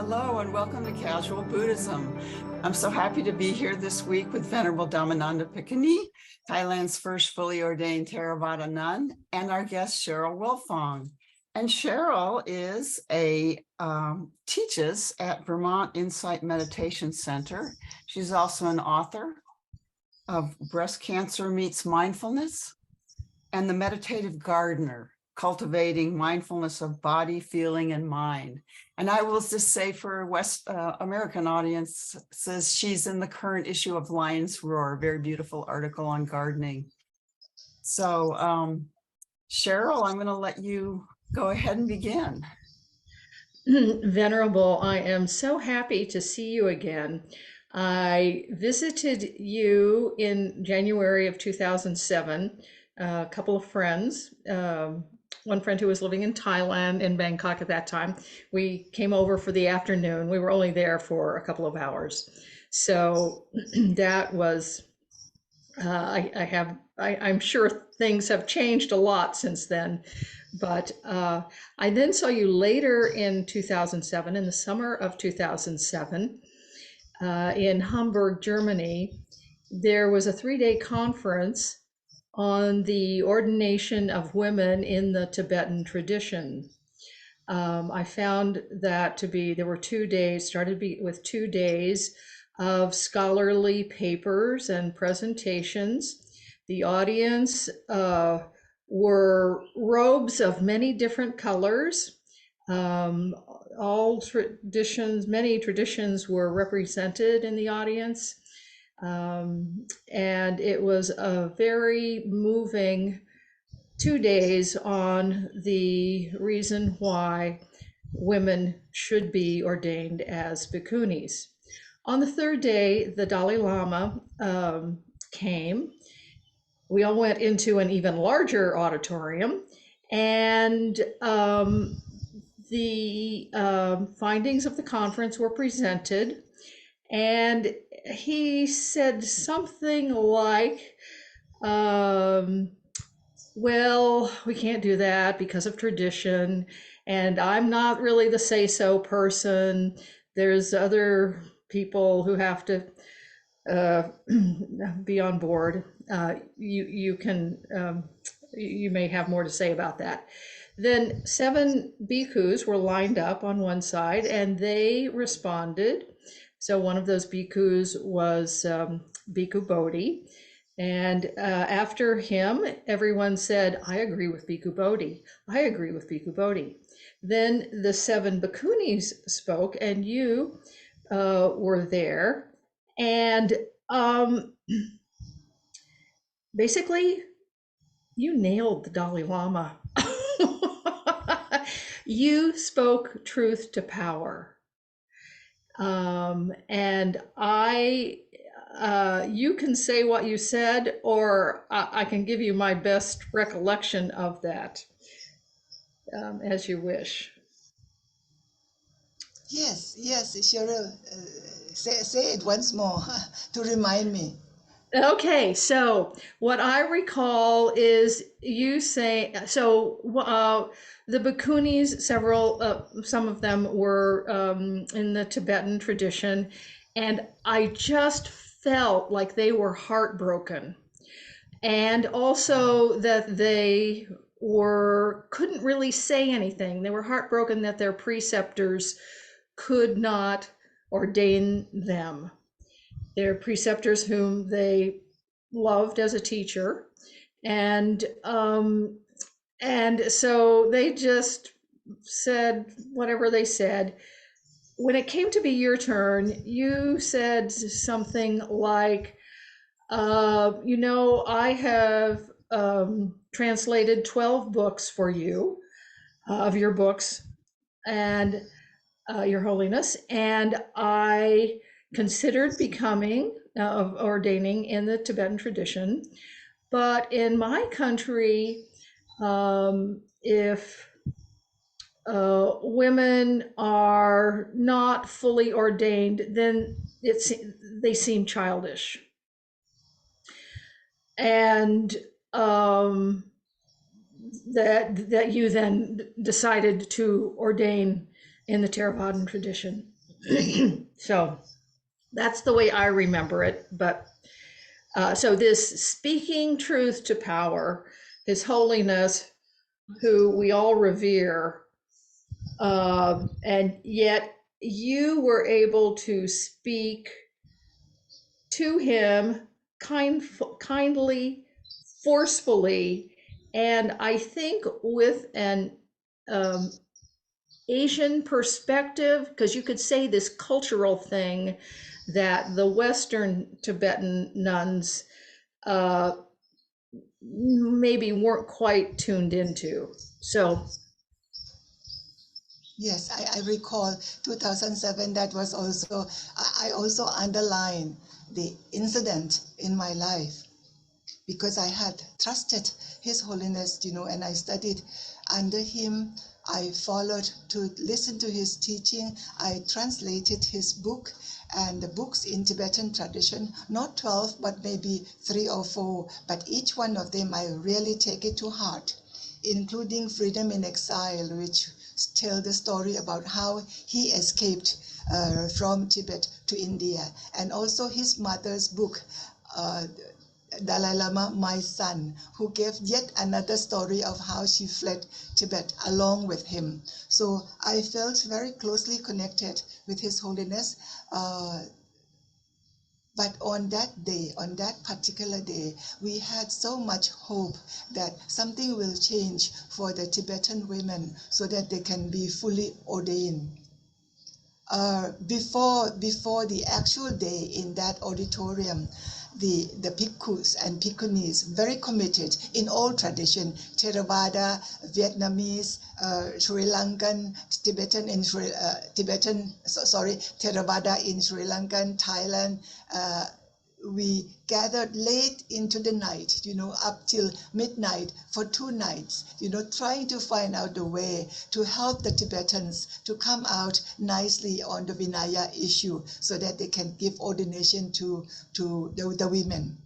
Hello and welcome to Casual Buddhism. I'm so happy to be here this week with Venerable Dhammananda Bhikkhuni, Thailand's first fully ordained Theravada nun, and our guest Cheryl Wilfong. And Cheryl is teaches at Vermont Insight Meditation Center. She's also an author of Breast Cancer Meets Mindfulness and The Meditative Gardener, Cultivating Mindfulness of Body, Feeling, and Mind. And I will just say for West American audience, says she's in the current issue of Lion's Roar, a very beautiful article on gardening. So Cheryl, I'm going to let you go ahead and begin. Venerable, I am so happy to see you again. I visited you in January of 2007, a couple of friends, one friend who was living in Thailand, in Bangkok at that time. We came over for the afternoon. We were only there for a couple of hours. So that was, I'm sure things have changed a lot since then. But I then saw you later in 2007, in the summer of 2007, in Hamburg, Germany. There was a 3-day conference on the ordination of women in the Tibetan tradition. I found that there were 2 days, with 2 days of scholarly papers and presentations. The audience were robes of many different colors. All traditions, many traditions were represented in the audience. And it was a very moving 2 days on the reason why women should be ordained as bhikkhunis. On the 3rd day, the Dalai Lama came. We all went into an even larger auditorium, and the findings of the conference were presented. And he said something like, well, we can't do that because of tradition, and I'm not really the say-so person. There's other people who have to be on board. You may have more to say about that. Then 7 bhikkhus were lined up on one side, and they responded. So one of those bhikkhus was Bhikkhu Bodhi. And after him, everyone said, I agree with Bhikkhu Bodhi. I agree with Bhikkhu Bodhi. Then the 7 bhikkhunis spoke, and you were there. And basically, you nailed the Dalai Lama. You spoke truth to power. And you can say what you said, or I can give you my best recollection of that, as you wish. Yes, Cheryl, say it once more to remind me. Okay, so what I recall is you say, the bhikkhunis, some of them were in the Tibetan tradition, and I just felt like they were heartbroken, and also that they couldn't really say anything. They were heartbroken that their preceptors could not ordain them. Their preceptors whom they loved as a teacher, and so they just said whatever they said. When it came to be your turn, you said something like, I have translated 12 books for you, of your books, and Your Holiness, and I considered ordaining in the Tibetan tradition. But in my country, if women are not fully ordained, then they seem childish. And that you then decided to ordain in the Theravadan tradition. So that's the way I remember it. But so this speaking truth to power, His Holiness, who we all revere, and yet you were able to speak to him kindly, forcefully, and I think with an Asian perspective, because you could say this cultural thing that the Western Tibetan nuns maybe weren't quite tuned into. So Yes, I recall 2007. That was also, I also underlined the incident in my life because I had trusted His Holiness, and I studied under him. I followed to listen to his teaching. I translated his book and the books in Tibetan tradition, not 12, but maybe 3 or 4, but each one of them I really take it to heart, including Freedom in Exile, which tell the story about how he escaped from Tibet to India, and also his mother's book, Dalai Lama, My Son, who gave yet another story of how she fled Tibet along with him. So I felt very closely connected with His Holiness. But on that day, on that particular day, we had so much hope that something will change for the Tibetan women so that they can be fully ordained. Before the actual day in that auditorium, the Bhikkhus and Bhikkhunis, very committed in all tradition, Theravada, Vietnamese, Sri Lankan, Tibetan in Theravada in Sri Lankan, Thailand. We gathered late into the night, up till midnight for 2 nights, trying to find out the way to help the Tibetans to come out nicely on the Vinaya issue so that they can give ordination to the women.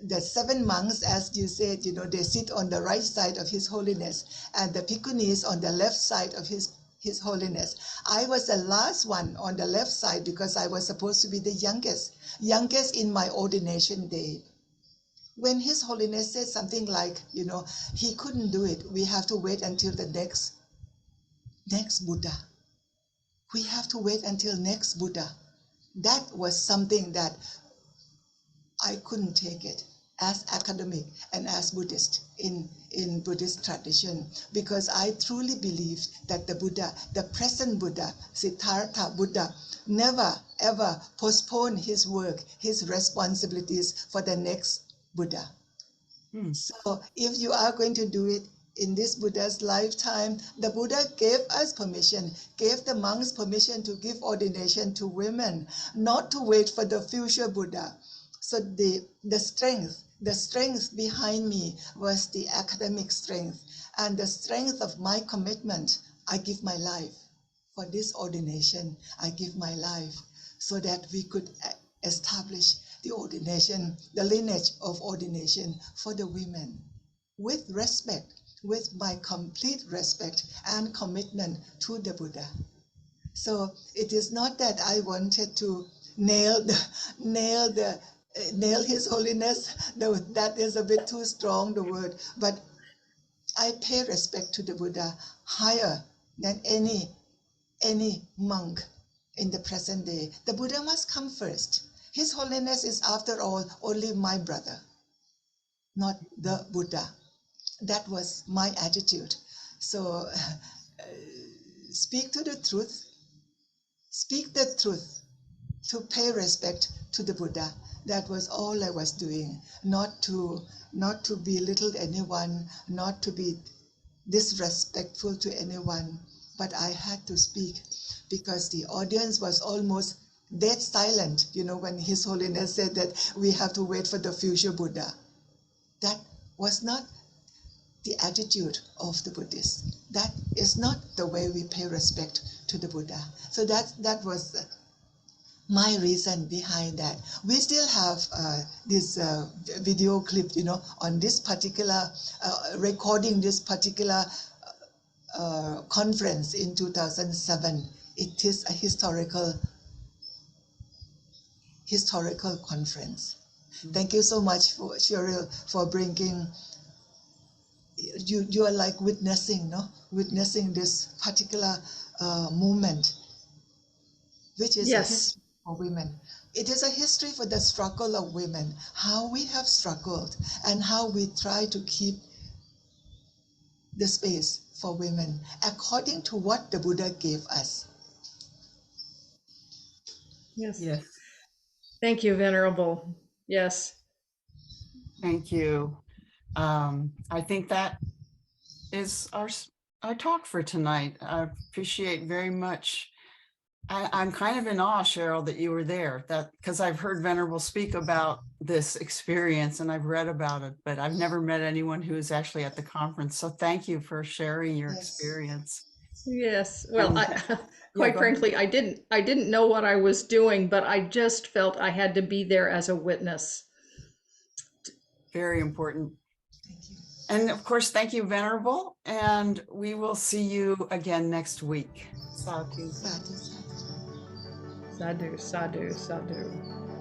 The 7 monks, as you said, they sit on the right side of His Holiness, and the Bhikkhunis on the left side of His Holiness. I was the last one on the left side because I was supposed to be the youngest in my ordination day. When His Holiness said something like, he couldn't do it, we have to wait until the next Buddha. We have to wait until next Buddha. That was something that I couldn't take it as academic and as Buddhist in Buddhist tradition, because I truly believed that the Buddha, the present Buddha, Siddhartha Buddha, never ever postponed his work, his responsibilities for the next Buddha. So if you are going to do it in this Buddha's lifetime, the Buddha gave us permission, gave the monks permission to give ordination to women, not to wait for the future Buddha. So the strength behind me was the academic strength, and the strength of my commitment. I give my life for this ordination. I give my life so that we could establish the ordination, the lineage of ordination for the women, with respect, with my complete respect and commitment to the Buddha. So it is not that I wanted to nail His Holiness. No, that is a bit too strong, the word. But I pay respect to the Buddha higher than any monk in the present day. The Buddha must come first. His Holiness is, after all, only my brother, not the Buddha. That was my attitude. So speak to the truth, speak the truth, to pay respect to the Buddha. That was all I was doing, not to belittle anyone, not to be disrespectful to anyone, but I had to speak because the audience was almost dead silent, when His Holiness said that we have to wait for the future Buddha. That was not the attitude of the Buddhists. That is not the way we pay respect to the Buddha. So that was my reason behind that. We still have this video clip, on this particular recording, this particular conference in 2007. It is a historical historical conference. Thank you so much for Cheryl for bringing. You are like witnessing, no, witnessing this particular movement, which is a Yes. history for women. It is a history for the struggle of women, how we have struggled and how we try to keep the space for women according to what the Buddha gave us. Yes. Yes, Thank you, Venerable. Yes. thank you. I think that is our talk for tonight. I appreciate very much. I'm kind of in awe, Cheryl, that you were there. That because I've heard Venerable speak about this experience and I've read about it, but I've never met anyone who is actually at the conference. So thank you for sharing your Yes. experience. Yes. Well, And- quite go ahead. frankly, I didn't know what I was doing, but I just felt I had to be there as a witness. Very important. Thank you. And of course, thank you, Venerable. And we will see you again next week. Sadhu. Sadhu, sadhu. Sadhu, sadhu, sadhu.